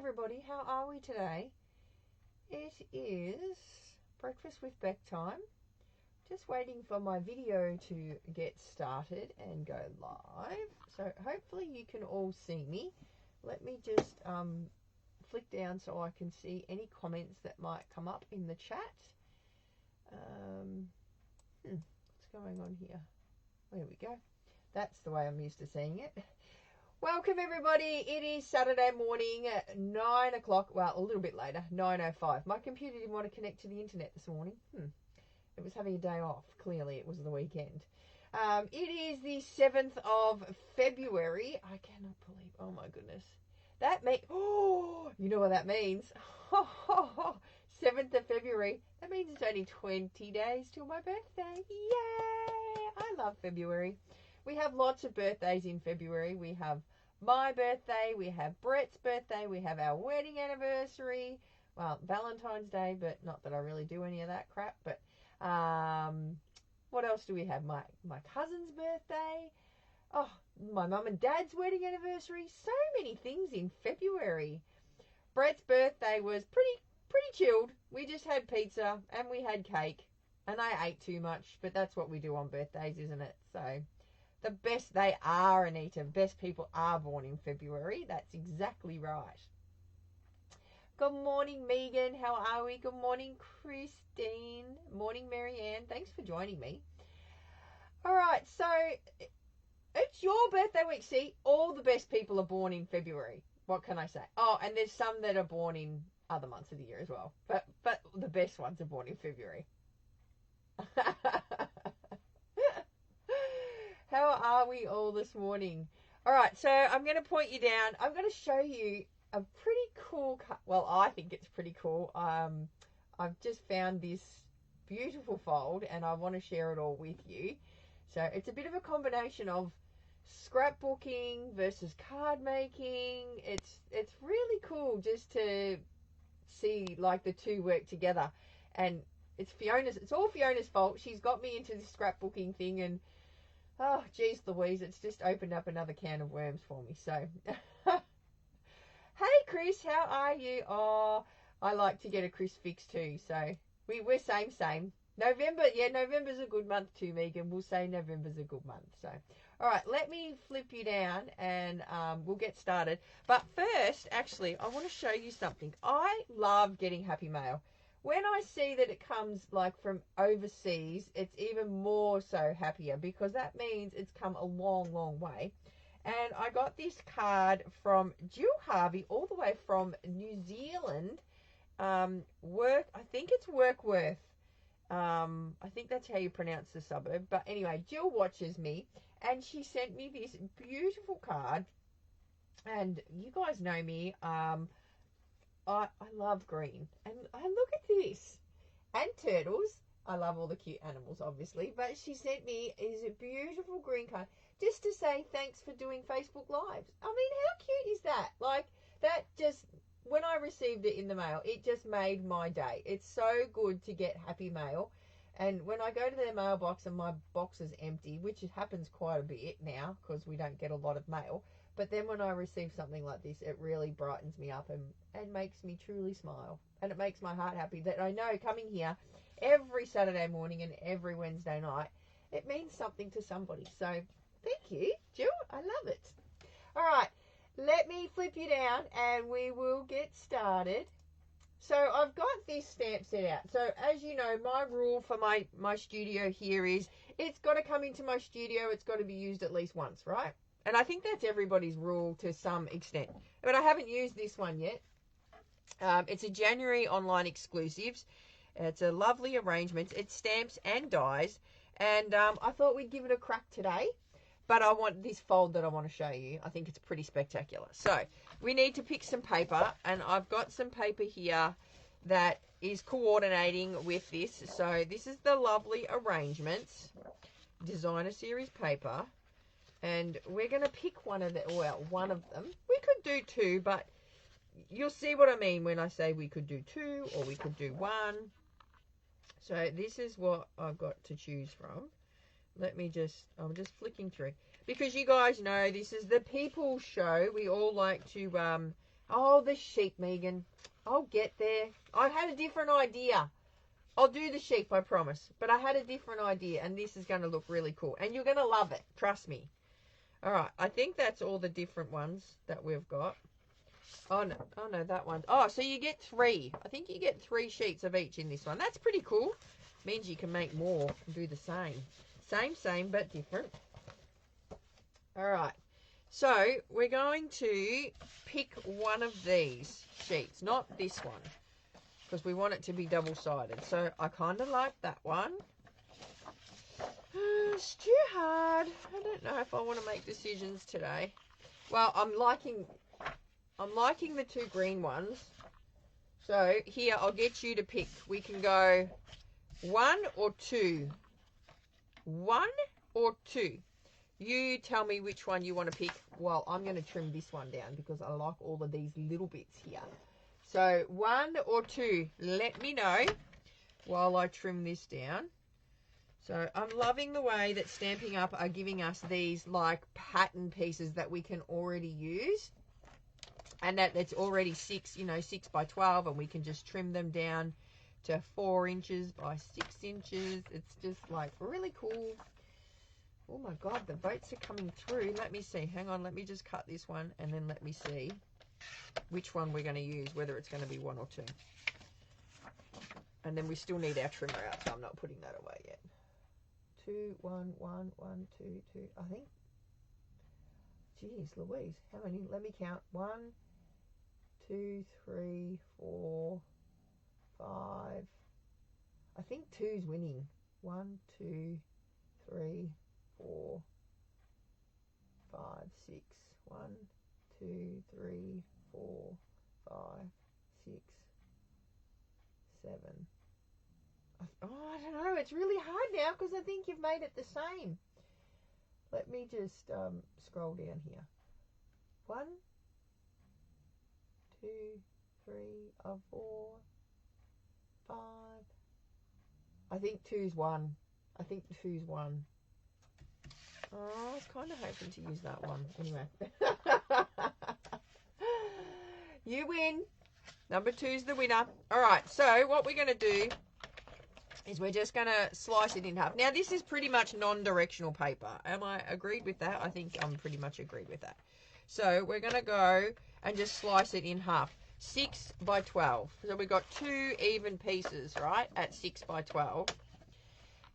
everybody. How are we today? It is breakfast with Beck time. Just waiting for my video to get started and go live. So hopefully you can all see me. Let me just flick down so I can see any comments that might come up in the chat. What's going on here? There we go. That's the way I'm used to seeing it. Welcome everybody. It is Saturday morning at 9 o'clock. Well, a little bit later, 9:05. My computer didn't want to connect to the internet this morning. It was having a day off. Clearly it was the weekend. It is the 7th of February. I cannot believe, oh my goodness. That means, you know what that means. 7th of February. That means it's only 20 days till my birthday. Yay! I love February. We have lots of birthdays in February. We have my birthday, we have Brett's birthday, we have our wedding anniversary, well, Valentine's Day, but not that I really do any of that crap, but what else do we have? My cousin's birthday, my mum and dad's wedding anniversary, so many things in February. Brett's birthday was pretty chilled. We just had pizza and we had cake, and I ate too much, but that's what we do on birthdays, isn't it? So the best they are, Anita. Best people are born in February. That's exactly right. Good morning, Megan. How are we? Good morning, Christine. Morning, Marianne. Thanks for joining me. All right, so it's your birthday week. See, all the best people are born in February. What can I say? Oh, and there's some that are born in other months of the year as well. But the best ones are born in February. How are we all this morning? All right, so I'm going to point you down. I'm going to show you a pretty cool, well, I think it's pretty cool. I've just found this beautiful fold and I want to share it all with you. So it's a bit of a combination of scrapbooking versus card making. It's really cool just to see like the two work together. And it's all Fiona's fault. She's got me into this scrapbooking thing, and oh, geez Louise, it's just opened up another can of worms for me. So, hey, Chris, how are you? Oh, I like to get a Chris fix too. So, we're same. November's a good month too, Megan. We'll say November's a good month. So, all right, let me flip you down and we'll get started. But first, actually, I want to show you something. I love getting happy mail. When I see that it comes like from overseas, it's even more so happier because that means it's come a long, long way. And I got this card from Jill Harvey all the way from New Zealand. I think it's Workworth. I think that's how you pronounce the suburb. But anyway, Jill watches me and she sent me this beautiful card. And you guys know me. I love green, and look at this, and turtles. I love all the cute animals, obviously, but she sent me is a beautiful green card just to say thanks for doing Facebook Lives. I mean, how cute is that? Like, that just, when I received it in the mail, it just made my day. It's so good to get happy mail, and when I go to their mailbox and my box is empty, which happens quite a bit now because we don't get a lot of mail, but then when I receive something like this, it really brightens me up and makes me truly smile. And it makes my heart happy that I know coming here every Saturday morning and every Wednesday night, it means something to somebody. So thank you, Jill. I love it. All right, let me flip you down and we will get started. So I've got this stamp set out. So as you know, my rule for my studio here is it's got to come into my studio. It's got to be used at least once, right? And I think that's everybody's rule to some extent. But I haven't used this one yet. It's a January online exclusives. It's a lovely arrangement. It's stamps and dies. And I thought we'd give it a crack today. But I want this fold that I want to show you. I think it's pretty spectacular. So we need to pick some paper. And I've got some paper here that is coordinating with this. So this is the lovely arrangements. Designer series paper. And we're going to pick one of them. We could do two, but you'll see what I mean when I say we could do two or we could do one. So this is what I've got to choose from. I'm just flicking through. Because you guys know this is the People Show. We all like to Oh, the sheep, Megan. I'll get there. I had a different idea. I'll do the sheep, I promise. But I had a different idea, and this is going to look really cool. And you're going to love it. Trust me. All right. I think that's all the different ones that we've got. Oh, no, that one. Oh, so you get 3. I think you get 3 sheets of each in this one. That's pretty cool. Means you can make more and do the same. Same, but different. All right. So we're going to pick one of these sheets, not this one, because we want it to be double-sided. So I kind of like that one. It's too hard. I don't know if I want to make decisions today. Well, I'm liking the 2 green ones. So here, I'll get you to pick. We can go 1 or 2. 1 or 2. You tell me which one you want to pick. Well, I'm going to trim this one down because I like all of these little bits here. So 1 or 2, let me know while I trim this down. So I'm loving the way that Stampin' Up! Are giving us these like pattern pieces that we can already use. And that's already 6 by 12, and we can just trim them down to 4 inches by 6 inches. It's just like really cool. Oh my God, the votes are coming through. Let me see. Hang on, let me just cut this one and then let me see which one we're going to use, whether it's going to be 1 or 2. And then we still need our trimmer out, so I'm not putting that away yet. 2, 1, 1, 1, 2, 2. I think. Jeez Louise, how many? Let me count. 1, 2, 3, 4, 5. I think 2's winning. 1, 2, 3, 4, 5, 6. 1, 2, 3, 4, 5, 6, 7. Oh, I don't know. It's really hard now because I think you've made it the same. Let me just scroll down here. 1, 2, 3, 4, 5. I think 2's 1. I think 2's 1. Oh, I was kind of hoping to use that one. Anyway. You win. Number 2's the winner. All right, so what we're going to do is we're just going to slice it in half. Now, this is pretty much non-directional paper. Am I agreed with that? I think I'm pretty much agreed with that. So we're going to go and just slice it in half. 6 by 12. So we've got 2 even pieces, right, at 6 by 12.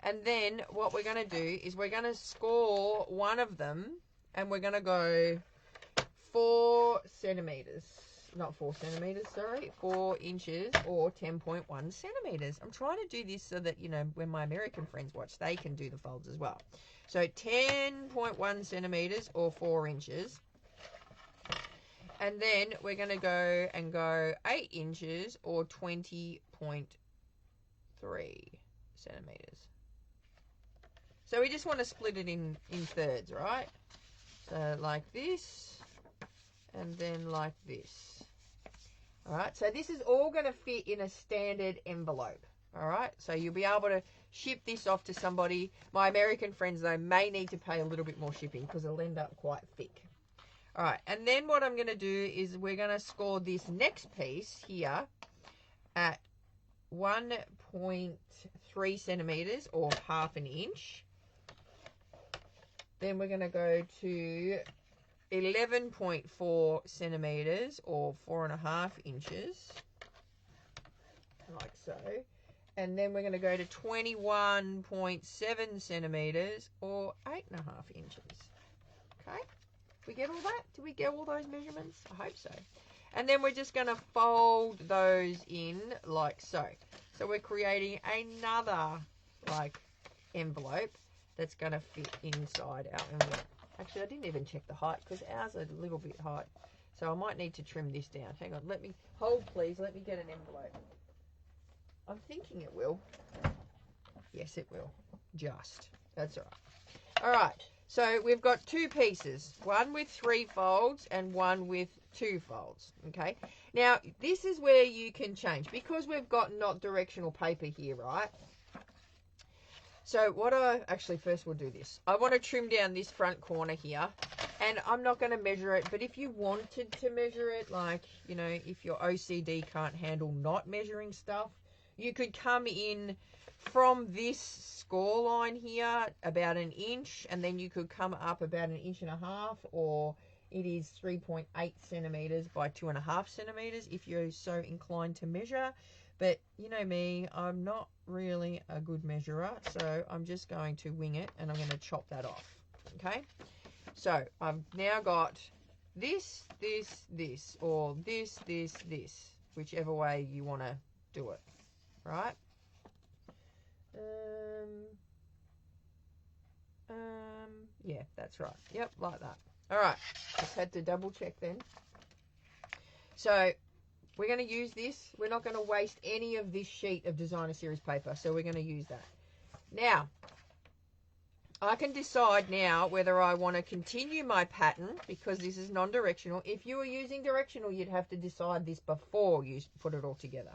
And then what we're going to do is we're going to score one of them, and we're going to go 4 centimeters. Not 4 centimeters, sorry, 4 inches or 10.1 centimeters. I'm trying to do this so that, when my American friends watch, they can do the folds as well. So 10.1 centimeters or 4 inches. And then we're going to go 8 inches or 20.3 centimeters. So we just want to split it in thirds, right? So like this, and then like this. All right, so this is all going to fit in a standard envelope. All right, so you'll be able to ship this off to somebody. My American friends, though, may need to pay a little bit more shipping because it'll end up quite thick. All right, and then what I'm going to do is we're going to score this next piece here at 1.3 centimeters or half an inch. Then we're going to go to 11.4 centimeters or 4.5 inches, like so. And then we're going to go to 21.7 centimeters or 8.5 inches. Okay, we get all that? Did we get all those measurements? I hope so. And then we're just going to fold those in like so. So we're creating another like envelope that's going to fit inside our envelope. Actually, I didn't even check the height because ours are a little bit high. So I might need to trim this down. Hang on, hold please, let me get an envelope. I'm thinking it will. Yes, it will. Just. That's all right. All right, so we've got 2 pieces. One with 3 folds and one with 2 folds, okay? Now, this is where you can change. Because we've got not directional paper here, right? So first we'll do this. I want to trim down this front corner here And I'm not going to measure it, but if you wanted to measure it, like, you know, if your OCD can't handle not measuring stuff, you could come in from this score line here about an inch, and then you could come up about 1.5 inches, or it is 3.8 centimeters by 2.5 centimeters if you're so inclined to measure. But you know me, I'm not really a good measurer, so I'm just going to wing it, and I'm going to chop that off. Okay, so I've now got this, or this, whichever way you want to do it, right? Yeah, that's right. Yep, like that. All right, just had to double check then. So we're going to use this. We're not going to waste any of this sheet of designer series paper, so we're going to use that. Now, I can decide now whether I want to continue my pattern, because this is non-directional. If you were using directional, you'd have to decide this before you put it all together.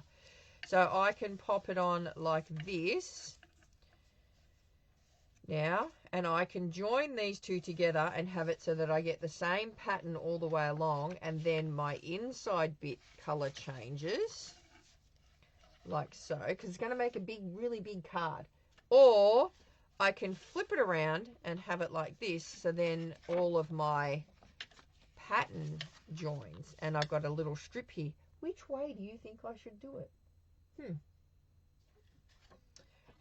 So I can pop it on like this now, and I can join these two together and have it so that I get the same pattern all the way along, and then my inside bit color changes like so, because it's going to make a big, really big card. Or I can flip it around and have it like this, so then all of my pattern joins, and I've got a little strip here. Which way do you think I should do it?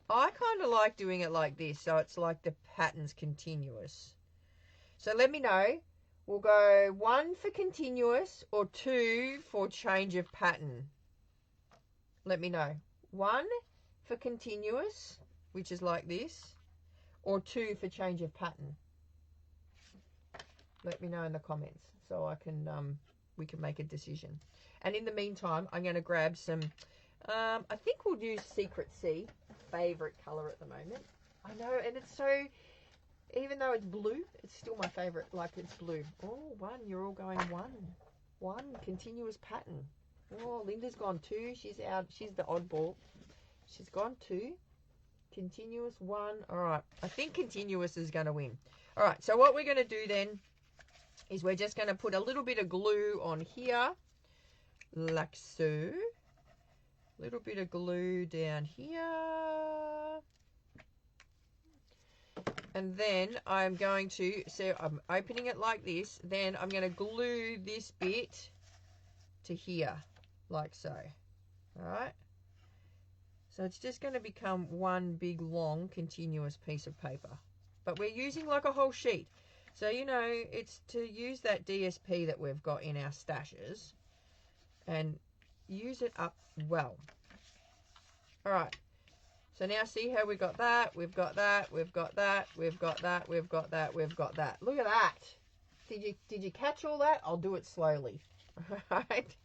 I kind of like doing it like this, so it's like the pattern's continuous. So let me know. We'll go 1 for continuous or 2 for change of pattern. Let me know. 1 for continuous, which is like this, or 2 for change of pattern. Let me know in the comments so I can we can make a decision. And in the meantime, I'm going to grab some, I think we'll use Secret Sea, favorite color at the moment. I know, and it's so, even though it's blue, it's still my favorite. Like, it's blue. Oh, 1, you're all going 1 continuous pattern. Oh, Linda's gone 2. She's out. She's the oddball. She's gone 2 continuous 1. All right, I think continuous is going to win. All right, so what we're going to do then is we're just going to put a little bit of glue on here, like so. Little bit of glue down here. And then I'm going to, so I'm opening it like this, then I'm going to glue this bit to here, like so. All right. So it's just going to become one big, long, continuous piece of paper. But we're using like a whole sheet. So, you know, it's to use that DSP that we've got in our stashes and use it up well. All right. So now see how we got that, we've got that, we've got that, we've got that, we've got that, we've got that. Look at that. Did you catch all that? I'll do it slowly. All right.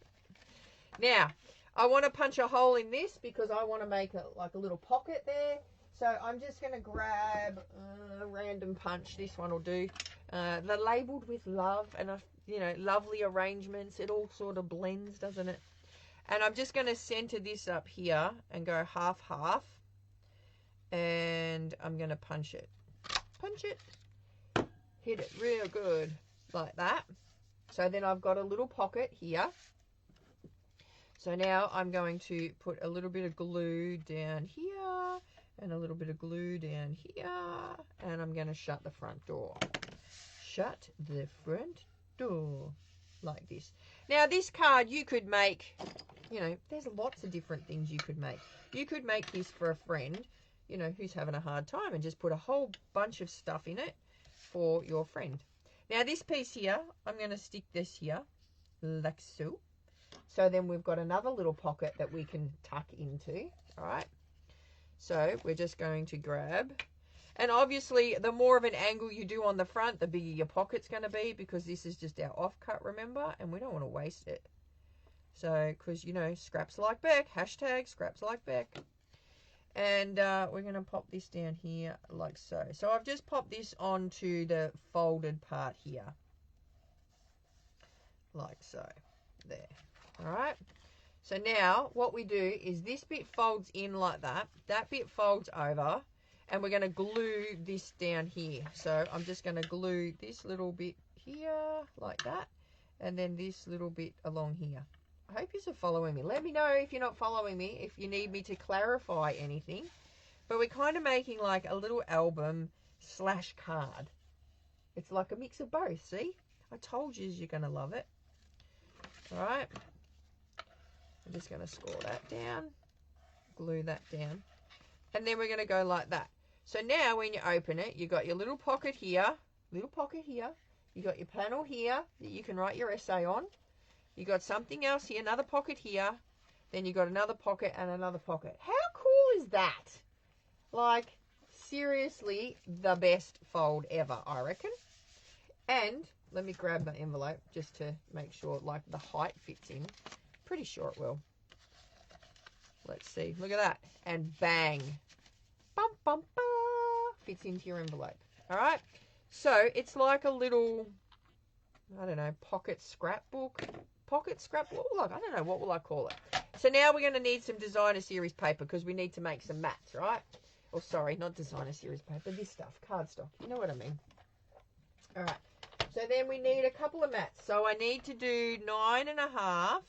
Now, I want to punch a hole in this because I want to make like a little pocket there. So I'm just going to grab a random punch. This one will do. They're labeled with love and, you know, lovely arrangements. It all sort of blends, doesn't it? And I'm just going to center this up here and go half-half. And I'm going to punch it. Punch it. Hit it real good like that. So then I've got a little pocket here. So now I'm going to put a little bit of glue down here and a little bit of glue down here, and I'm going to shut the front door. Shut the front door like this. Now this card you could make, you know, there's lots of different things you could make. You could make this for a friend, you know, who's having a hard time, and just put a whole bunch of stuff in it for your friend. Now this piece here, I'm going to stick this here like so. So then we've got another little pocket that we can tuck into, all right? So we're just going to grab, and obviously the more of an angle you do on the front, the bigger your pocket's going to be, because this is just our offcut, remember? And we don't want to waste it. So, because, you know, scraps like Beck, hashtag scraps like Beck. And we're going to pop this down here like so. So I've just popped this onto the folded part here. Like so. There. Alright. So now what we do is this bit folds in like that. That bit folds over. And we're going to glue this down here. So I'm just going to glue this little bit here like that, and then this little bit along here. I hope you're following me. Let me know if you're not following me, if you need me to clarify anything. But we're kind of making like a little album slash card. It's like a mix of both, see? I told you you're going to love it. All right. I'm just going to score that down, glue that down, and then we're going to go like that. So now when you open it, you've got your little pocket here, you got your panel here that you can write your essay on. You got something else here, another pocket here, then you got another pocket and another pocket. How cool is that? Like, seriously, the best fold ever, I reckon. And let me grab the envelope just to make sure, like, the height fits in. Pretty sure it will. Let's see. Look at that. And bang. Bum, bum, bum. Fits into your envelope. All right. So it's like a little, I don't know, pocket scrapbook. Pocket scrapbook. Like, I don't know. What will I call it? So now we're going to need some designer series paper because we need to make some mats, right? Or sorry, not designer series paper. This stuff. Cardstock. You know what I mean. All right. So then we need a couple of mats. So I need to do 9.5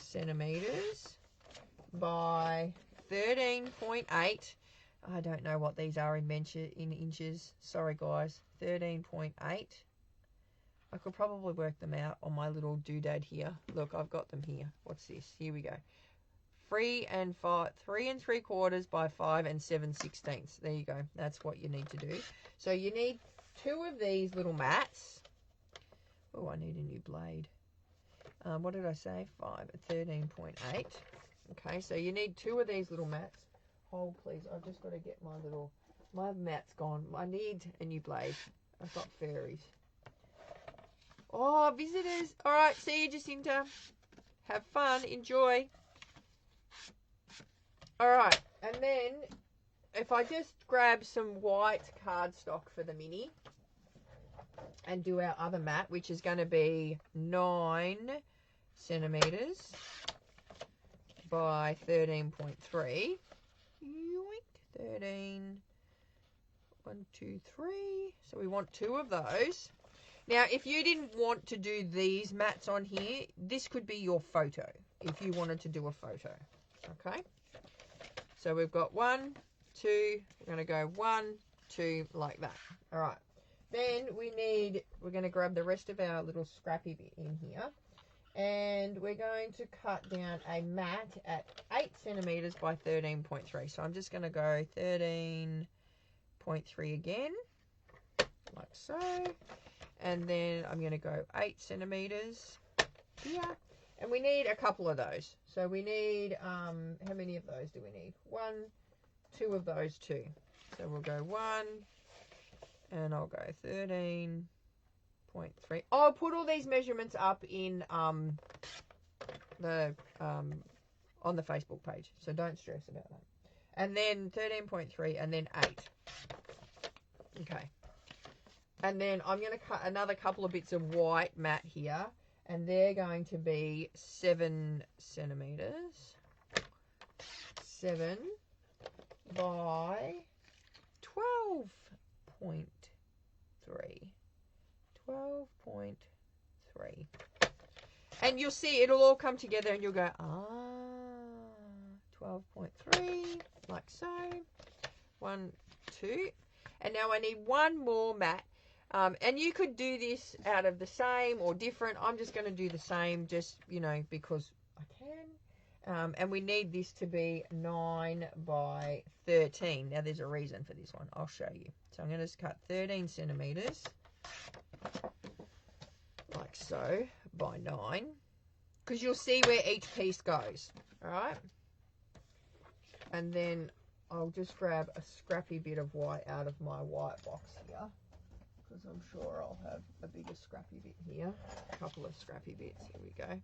centimeters by 13.8. I don't know what these are in inches. Sorry, guys. 13.8. I could probably work them out on my little doodad here. Look, I've got them here. What's this? Here we go. 3 3/4 by 5 7/16. There you go. That's what you need to do. So you need 2 of these little mats. Oh, I need a new blade. What did I say? 13.8. Okay, so you need 2 of these little mats. Hold, please. I've just got to get my mat's gone. I need a new blade. I've got fairies. Oh, visitors. All right, see you, Jacinta. Have fun. Enjoy. All right, and then if I just grab some white cardstock for the mini and do our other mat, which is going to be 9 centimeters by 13.3. Yoink, 13. 1, 2, 3. So we want 2 of those. Now, if you didn't want to do these mats on here, this could be your photo if you wanted to do a photo. Okay. So we've got 1, 2. We're going to go 1, 2 like that. All right. Then we're going to grab the rest of our little scrappy bit in here. And we're going to cut down a mat at 8 centimeters by 13.3. So I'm just going to go 13.3 again, like so. And then I'm going to go 8 centimeters here. And we need a couple of those. So we need, how many of those do we need? 1, 2 of those too. So we'll go 1, and I'll go 13.3. I'll put all these measurements up in on the Facebook page, so don't stress about that. And then 13.3 and then 8. Okay. And then I'm going to cut another couple of bits of white mat here, and they're going to be 7 centimeters. 7 by 12.3. 12.3. And you'll see it'll all come together and you'll go, 12.3, like so. 1, 2. And now I need one more mat. And you could do this out of the same or different. I'm just going to do the same just, because I can. And we need this to be 9 by 13. Now, there's a reason for this one. I'll show you. So I'm going to just cut 13 centimeters, like so, by 9. Because you'll see where each piece goes. All right? And then I'll just grab a scrappy bit of white out of my white box here. Because I'm sure I'll have a bigger scrappy bit here. A couple of scrappy bits. Here we go.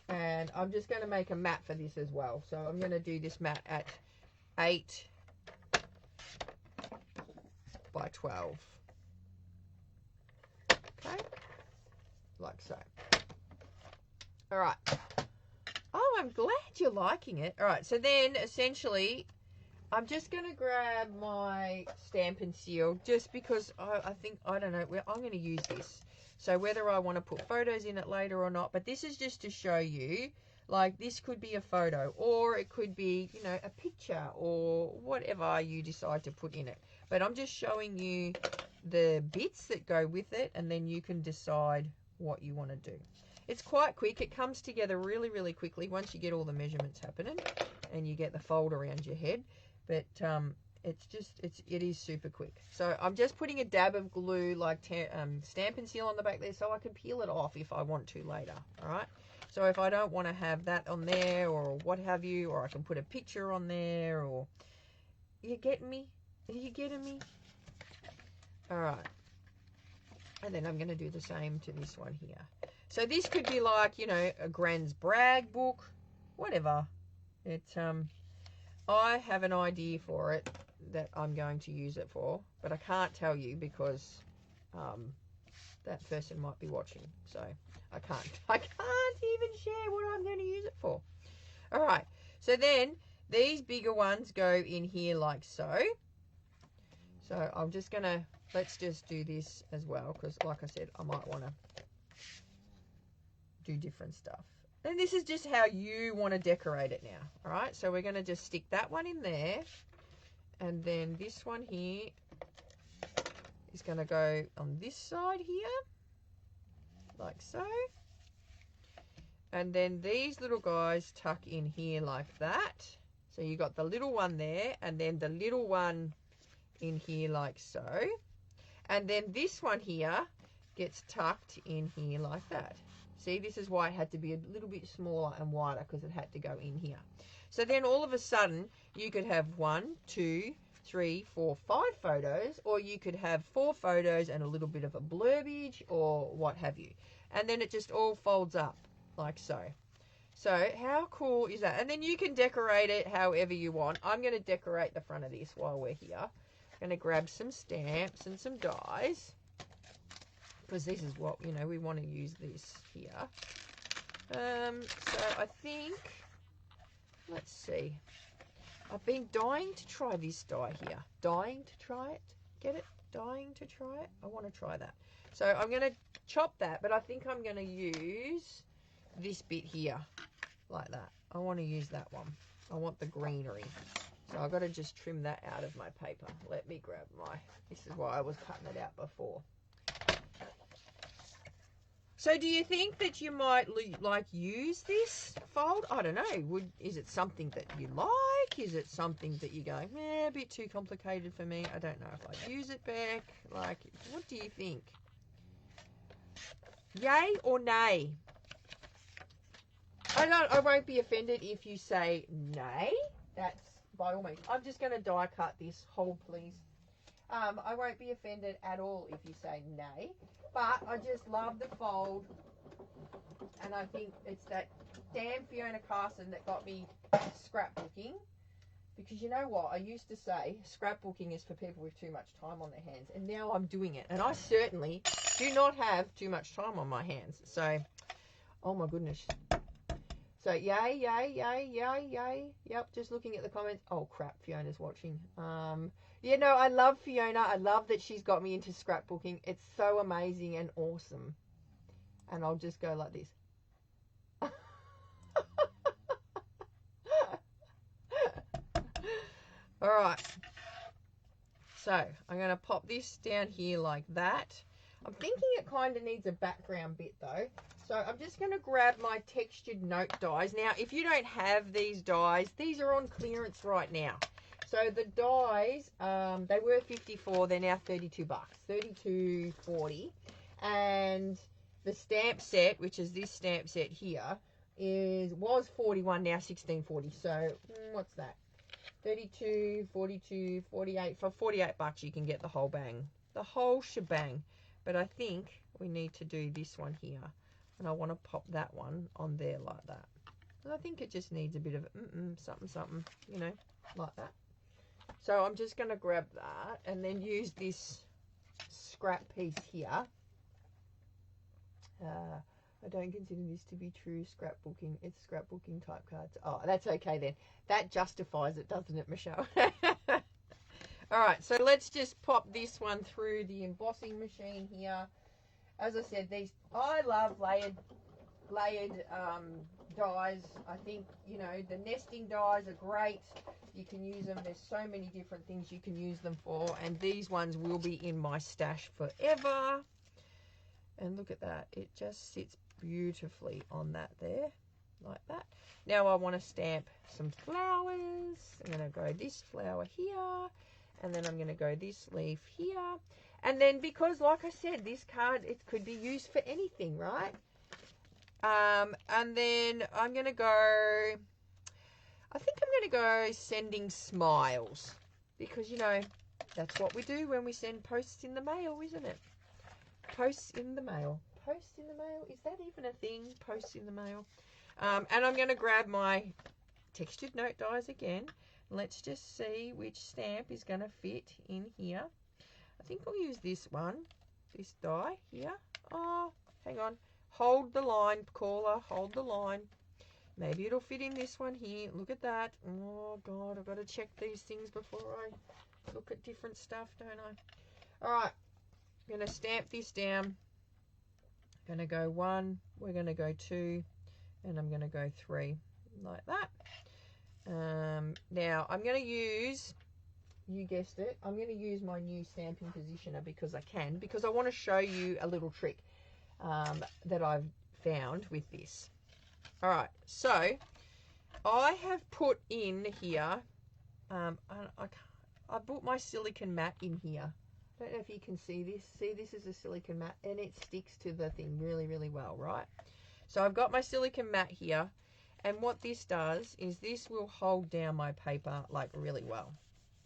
And I'm just going to make a mat for this as well. So I'm going to do this mat at 8 by 12. Okay. Like so. All right. Oh, I'm glad you're liking it. All right. So then essentially I'm just going to grab my Stampin' Seal just because I think, I don't know, I'm going to use this. So whether I want to put photos in it later or not, but this is just to show you, like this could be a photo or it could be, you know, a picture or whatever you decide to put in it. But I'm just showing you the bits that go with it, and then you can decide what you want to do. It's quite quick. It comes together really, really quickly once you get all the measurements happening and you get the fold around your head. But it is super quick. So I'm just putting a dab of glue, like Stampin' Seal on the back there, so I can peel it off if I want to later. All right. So if I don't want to have that on there or what have you, or I can put a picture on there, or you getting me? Are you getting me? All right. And then I'm going to do the same to this one here. So this could be like, you know, a Gran's brag book, whatever. I have an idea for it that I'm going to use it for, but I can't tell you because that person might be watching. So I can't even share what I'm going to use it for. All right. So then these bigger ones go in here like so. So I'm just going to, let's just do this as well, because like I said, I might want to do different stuff. And this is just how you want to decorate it now. All right, so we're going to just stick that one in there. And then this one here is going to go on this side here, like so. And then these little guys tuck in here like that. So you got the little one there, and then the little one in here like so. And then this one here gets tucked in here like that. See, this is why it had to be a little bit smaller and wider, because it had to go in here. So then all of a sudden, you could have 1, 2, 3, 4, 5 photos, or you could have 4 photos and a little bit of a blurbage or what have you. And then it just all folds up like so. So how cool is that? And then you can decorate it however you want. I'm going to decorate the front of this while we're here. I'm going to grab some stamps and some dies, because this is what, you know, we want to use this here. So I think, let's see. I've been dying to try this die here. Dying to try it. Get it? Dying to try it. I want to try that. So I'm going to chop that, but I think I'm going to use this bit here like that. I want to use that one. I want the greenery. So I've got to just trim that out of my paper. Let me grab my, this is why I was cutting it out before. So do you think that you might like use this fold? I don't know. Is it something that you like? Is it something that you're going, a bit too complicated for me? I don't know if I'd use it, Beck. Like, what do you think? Yay or nay? I won't be offended if you say nay. That's by all means. I'm just going to die cut this whole, please. I won't be offended at all if you say nay. But I just love the fold, and I think it's that damn Fiona Carson that got me scrapbooking. Because you know what? I used to say scrapbooking is for people with too much time on their hands, and now I'm doing it. And I certainly do not have too much time on my hands. So, oh my goodness. So, yay, yay, yay, yay, yay. Yep, just looking at the comments. Oh, crap, Fiona's watching. Yeah, no, I love Fiona. I love that she's got me into scrapbooking. It's so amazing and awesome. And I'll just go like this. All right. So, I'm going to pop this down here like that. I'm thinking it kind of needs a background bit though. So I'm just going to grab my textured note dies. Now, if you don't have these dies, these are on clearance right now. So the dies, they were $54, they're now $32, $32.40. And the stamp set, which is this stamp set here, was $41, now $16.40. So what's that? 32, 42, 48. For $48 you can get the whole bang, the whole shebang. But I think we need to do this one here. And I want to pop that one on there like that. And I think it just needs a bit of something, something, you know, like that. So I'm just going to grab that and then use this scrap piece here I don't consider this to be true scrapbooking. It's scrapbooking type cards. Oh, that's okay then. That justifies it, doesn't it, Michelle? All right, so let's just pop this one through the embossing machine here. As I said, I love layered dies. I think, you know, the nesting dies are great. You can use them. There's so many different things you can use them for, and these ones will be in my stash forever. And look at that. It just sits beautifully on that there, like that. Now I want to stamp some flowers. I'm going to go this flower here, and then I'm going to go this leaf here. And then, because like I said, this card, it could be used for anything, right? And then I'm going to go, I think I'm going to go sending smiles, because, you know, that's what we do when we send posts in the mail, isn't it? Posts in the mail. Posts in the mail? Is that even a thing? Posts in the mail. And I'm going to grab my textured note dies again. Let's just see which stamp is going to fit in here. I think I'll use this one. This die here. Oh, hang on. Hold the line, caller. Hold the line. Maybe it'll fit in this one here. Look at that. Oh, God. I've got to check these things before I look at different stuff, don't I? All right. I'm going to stamp this down. I'm going to go 1. We're going to go 2. And I'm going to go 3. Like that. Now, I'm going to use, you guessed it, I'm going to use my new stamping positioner because I can. Because I want to show you a little trick that I've found with this. All right, so I have put in here, I put my silicone mat in here. I don't know if you can see this. See, this is a silicone mat, and it sticks to the thing really, really well, right? So I've got my silicone mat here, and what this does is this will hold down my paper like really well.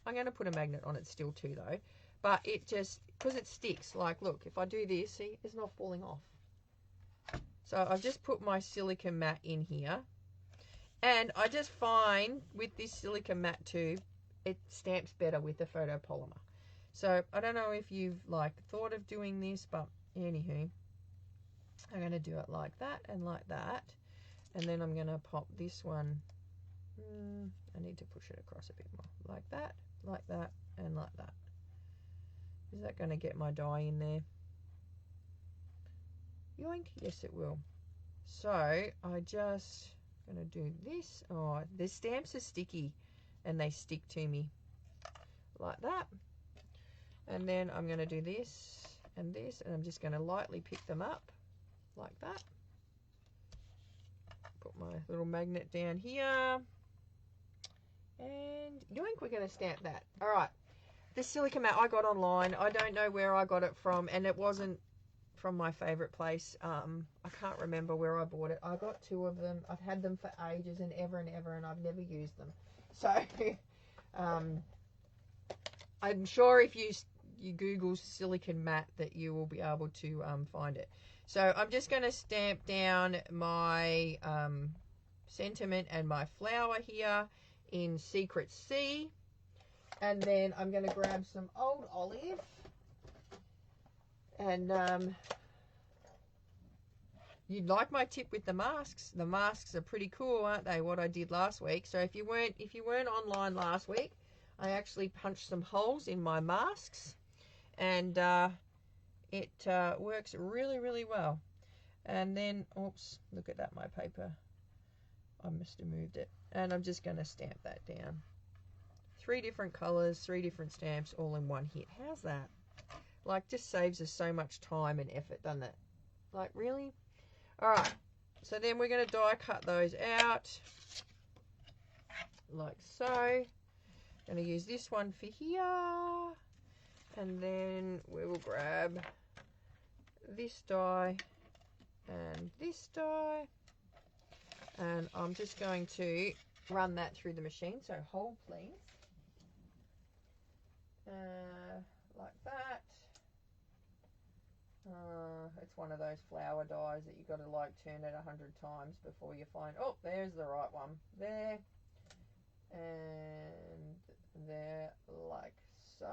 I'm going to put a magnet on it still too though, but it just, because it sticks, like look, if I do this, see, it's not falling off. So I've just put my silicone mat in here, and I just find with this silicone mat too, it stamps better with the photopolymer. So I don't know if you've like thought of doing this, but anywho, I'm going to do it like that and like that, and then I'm going to pop this one, I need to push it across a bit more, like that, and like that. Is that going to get my die in there? Yoink, yes it will. So I just going to do this. Oh, the stamps are sticky and they stick to me like that. And then I'm going to do this, and I'm just going to lightly pick them up like that. Put my little magnet down here, and yoink, we're going to stamp that. All right, this silicone mat I got online. I don't know where I got it from, and it wasn't from my favorite place. I can't remember where I bought it. I got 2 of them. I've had them for ages and ever, and I've never used them. So I'm sure if you Google silicone mat that you will be able to find it. So I'm just going to stamp down my sentiment and my flower here in Secret C, and then I'm going to grab some old olive, and you'd like my tip with the masks. The masks are pretty cool, aren't they, what I did last week? So if you weren't online last week, I actually punched some holes in my masks, and it works really, really well. And then, oops, look at that, my paper. I must have moved it. And I'm just going to stamp that down. 3 different colors, 3 different stamps, all in one hit. How's that? Like, just saves us so much time and effort, doesn't it? Like, really? All right. So then we're going to die cut those out. Like so. Going to use this one for here. And then we will grab this die and this die. And I'm just going to run that through the machine. So hold, please. Like that. It's one of those flower dies that you've got to like turn it 100 times before you find, oh, there's the right one. There. And there, like so.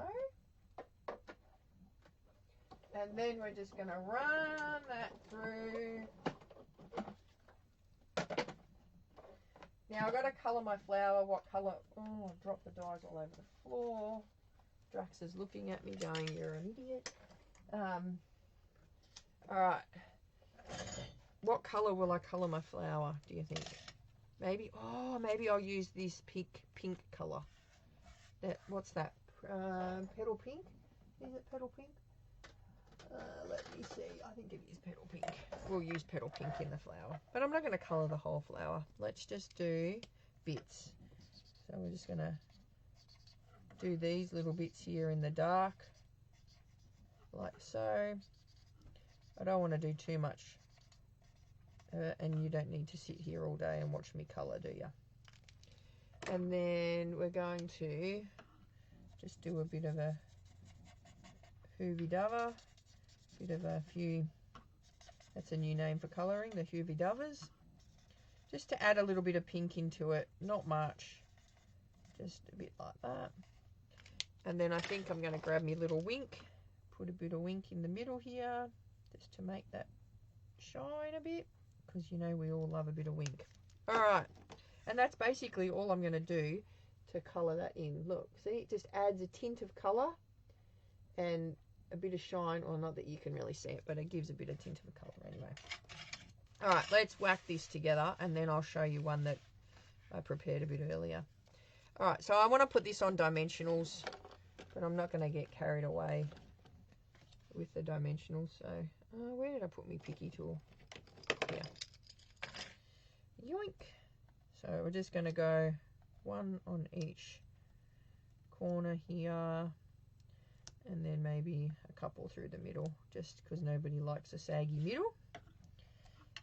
And then we're just going to run that through Now I've got to colour my flower. What colour? Oh, I dropped the dyes all over the floor. Drax is looking at me going, you're an idiot. Alright. What colour will I colour my flower, do you think? Maybe I'll use this pink colour. What's that? Petal pink? Is it petal pink? Let me see. I think it is petal pink. We'll use petal pink in the flower. But I'm not going to colour the whole flower. Let's just do bits. So we're just going to do these little bits here in the dark. Like so. I don't want to do too much. And you don't need to sit here all day and watch me colour, do you? And then we're going to just do a bit of a hoovy-dova. Bit of a few, that's a new name for colouring, the hoovy-dovas. Just to add a little bit of pink into it, not much, just a bit like that. And then I think I'm going to grab me little wink, put a bit of wink in the middle here, just to make that shine a bit, because you know we all love a bit of wink. Alright, and that's basically all I'm going to do to colour that in. Look, see, it just adds a tint of colour and a bit of shine, or not that you can really see it, but it gives a bit of tint of colour anyway. Alright, let's whack this together and then I'll show you one that I prepared a bit earlier. Alright, so I want to put this on dimensionals, but I'm not going to get carried away with the dimensionals. So, where did I put my picky tool? Here. Yoink! So we're just going to go one on each corner here. And then maybe a couple through the middle, just because nobody likes a saggy middle.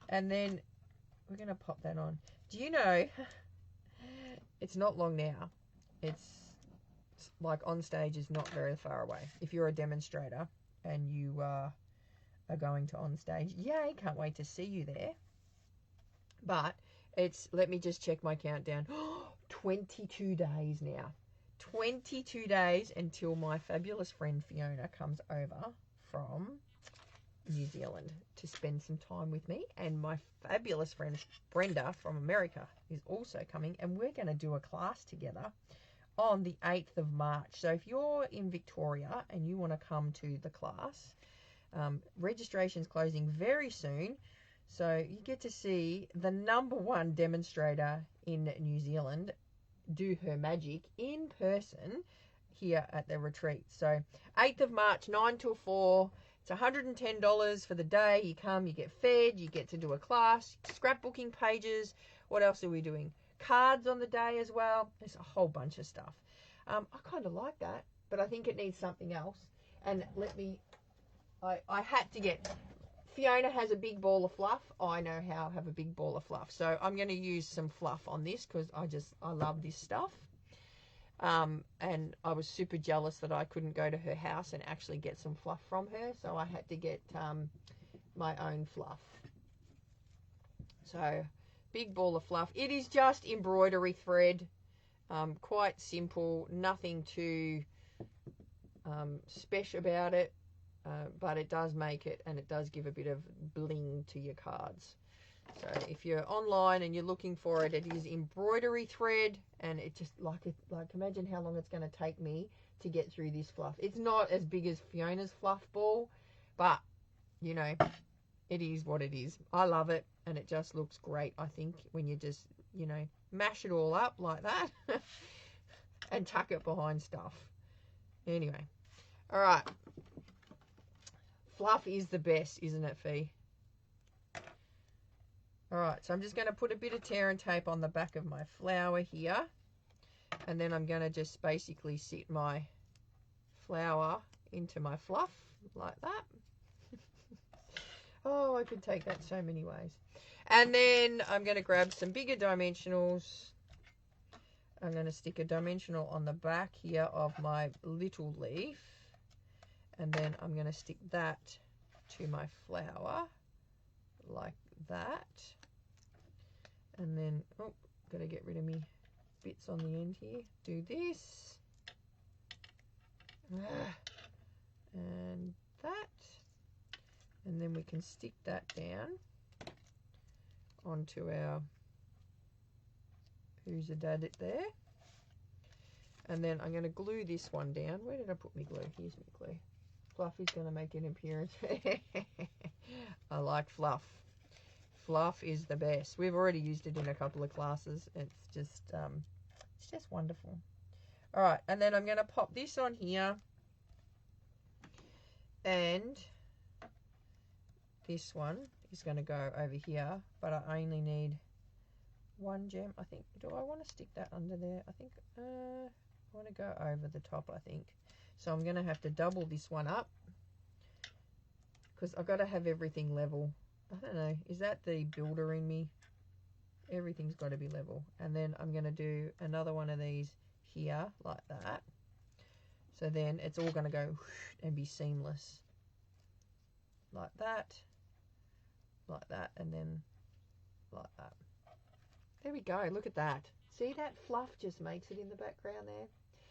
And then we're going to pop that on. Do you know, it's not long now. It's like on stage is not very far away. If you're a demonstrator and you are going to on stage, yay, can't wait to see you there. But it's, let me just check my countdown. 22 days now. 22 days until my fabulous friend Fiona comes over from New Zealand to spend some time with me, and my fabulous friend Brenda from America is also coming, and we're going to do a class together on the 8th of March. So if you're in Victoria and you want to come to the class, registration's closing very soon, so you get to see the #1 demonstrator in New Zealand do her magic in person here at the retreat. So 8th of March, 9 till 4. It's $110 for the day. You come, you get fed, you get to do a class, scrapbooking pages. What else are we doing? Cards on the day as well. There's a whole bunch of stuff. I kind of like that, but I think it needs something else. And I had to get, Fiona has a big ball of fluff. I know how to have a big ball of fluff. So I'm going to use some fluff on this because I love this stuff. And I was super jealous that I couldn't go to her house and actually get some fluff from her. So I had to get my own fluff. So big ball of fluff. It is just embroidery thread. Quite simple. Nothing too special about it. But it does make it, and it does give a bit of bling to your cards. So if you're online and you're looking for it, it is embroidery thread, and it just like imagine how long it's going to take me to get through this fluff. It's not as big as Fiona's fluff ball, but you know, it is what it is. I love it, and it just looks great, I think, when you just, you know, mash it all up like that and tuck it behind stuff. Anyway, all right. Fluff is the best, isn't it, Fee? Alright, so I'm just going to put a bit of tear and tape on the back of my flower here. And then I'm going to just basically sit my flower into my fluff like that. Oh, I could take that so many ways. And then I'm going to grab some bigger dimensionals. I'm going to stick a dimensional on the back here of my little leaf. And then I'm going to stick that to my flower like that. And then, oh, got to get rid of me bits on the end here. Do this. And that. And then we can stick that down onto our Who's a Dad it there. And then I'm going to glue this one down. Where did I put my glue? Here's my glue. Fluffy's going to make an appearance. I like Fluff. Fluff is the best. We've already used it in a couple of classes. It's just wonderful. All right, and then I'm going to pop this on here. And this one is going to go over here, but I only need one gem, I think. Do I want to stick that under there? I think I want to go over the top, I think. So I'm going to have to double this one up because I've got to have everything level. I don't know, is that the builder in me? Everything's got to be level. And then I'm going to do another one of these here like that. So then it's all going to go and be seamless. Like that, and then like that. There we go, look at that. See, that fluff just makes it in the background there.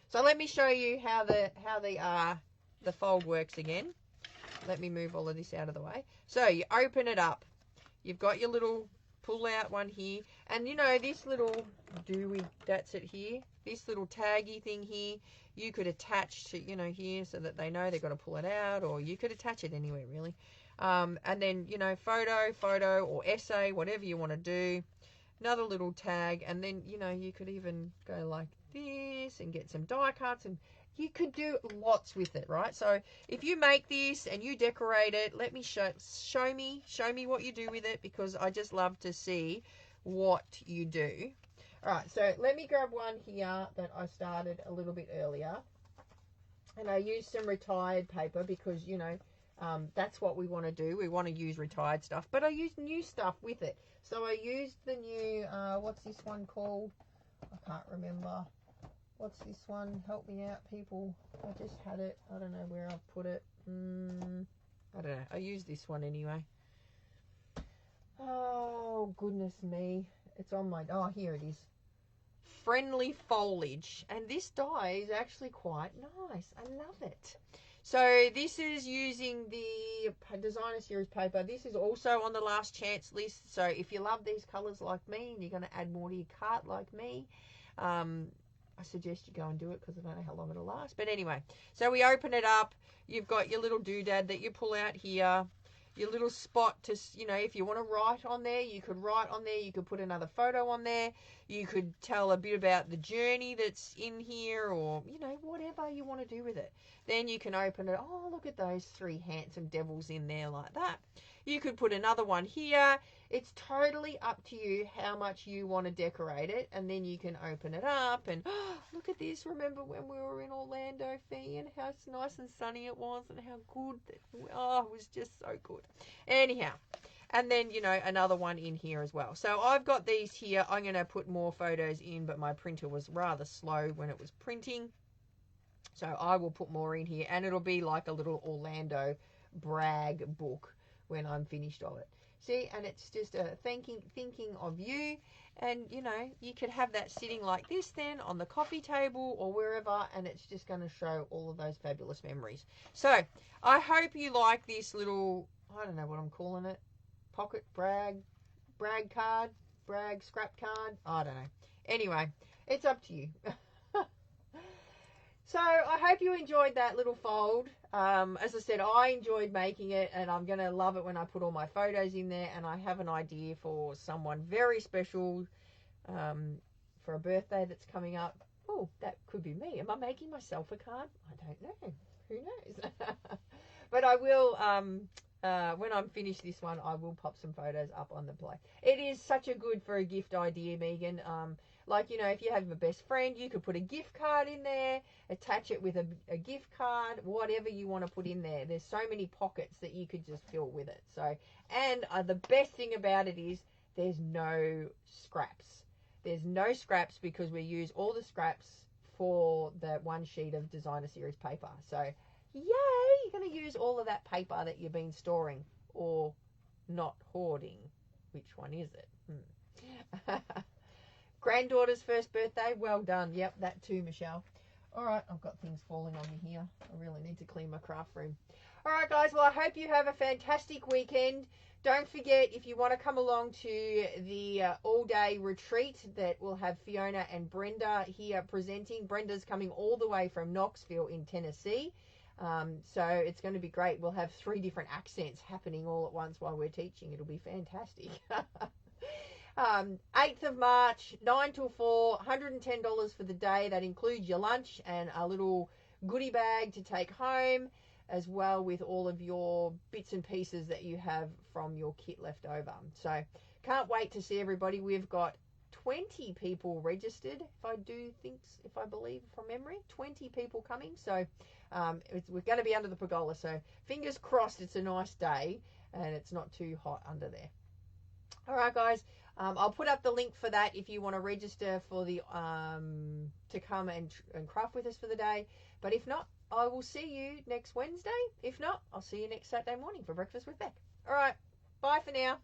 So let me show you how the fold works again. Let me move all of this out of the way. So you open it up. You've got your little pull out one here. And you know, this little that's it here. This little taggy thing here, you could attach to, you know, here so that they know they've got to pull it out, or you could attach it anywhere really. And then, you know, photo, or essay, whatever you want to do. Another little tag, and then, you know, you could even go like this and get some die cuts, and you could do lots with it, right? So if you make this and you decorate it, let me show me what you do with it, because I just love to see what you do. All right, so let me grab one here that I started a little bit earlier, and I used some retired paper because, you know, that's what we want to do. We want to use retired stuff, but I used new stuff with it. So I used the new, what's this one called? I can't remember. What's this one? Help me out, people. I just had it. I don't know where I've put it. I don't know. I used this one anyway. Oh, goodness me. It's on my, oh, here it is. Friendly Foliage. And this die is actually quite nice. I love it. So this is using the Designer Series paper. This is also on the last chance list. So if you love these colours like me and you're going to add more to your cart like me, I suggest you go and do it because I don't know how long it'll last. But anyway, so we open it up. You've got your little doodad that you pull out here. Your little spot to, you know, if you want to write on there, you could write on there. You could put another photo on there. You could tell a bit about the journey that's in here, or, you know, whatever you want to do with it. Then you can open it. Oh, look at those three handsome devils in there like that. You could put another one here. It's totally up to you how much you want to decorate it. And then you can open it up and, oh, look at this. Remember when we were in Orlando, Fee, and how nice and sunny it was and how good, it was just so good. Anyhow, and then, you know, another one in here as well. So I've got these here. I'm going to put more photos in, but my printer was rather slow when it was printing. So I will put more in here, and it'll be like a little Orlando brag book when I'm finished of it. See, and it's just a thinking of you, and, you know, you could have that sitting like this then on the coffee table or wherever, and it's just going to show all of those fabulous memories. So I hope you like this little, I don't know what I'm calling it, pocket brag card, scrap card, I don't know. Anyway, it's up to you. So I hope you enjoyed that little fold. As I said, I enjoyed making it, and I'm going to love it when I put all my photos in there, and I have an idea for someone very special for a birthday that's coming up. Oh, that could be me. Am I making myself a card? I don't know. Who knows? But I will, when I'm finished this one, I will pop some photos up on the play. It is such a good for a gift idea, Megan. Like, you know, if you have a best friend, you could put a gift card in there, attach it with a gift card, whatever you want to put in there. There's so many pockets that you could just fill with it. So, and the best thing about it is there's no scraps. There's no scraps because we use all the scraps for the one sheet of Designer Series paper. So, yay! You're going to use all of that paper that you've been storing or not hoarding. Which one is it? Granddaughter's first birthday. Well done. Yep, that too, Michelle. All right, I've got things falling on me here. I really need to clean my craft room. All right, guys. Well, I hope you have a fantastic weekend. Don't forget, if you want to come along to the all-day retreat that will have Fiona and Brenda here presenting. Brenda's coming all the way from Knoxville in Tennessee. So it's going to be great. We'll have 3 different accents happening all at once while we're teaching. It'll be fantastic. 8th of March, 9 till 4, $110 for the day. That includes your lunch and a little goodie bag to take home, as well with all of your bits and pieces that you have from your kit left over. So can't wait to see everybody. We've got 20 people registered, if I believe from memory, 20 people coming. So we're going to be under the pergola. So fingers crossed it's a nice day and it's not too hot under there. All right, guys. I'll put up the link for that if you want to register for the to come and craft with us for the day. But if not, I will see you next Wednesday. If not, I'll see you next Saturday morning for Breakfast with Beck. All right. Bye for now.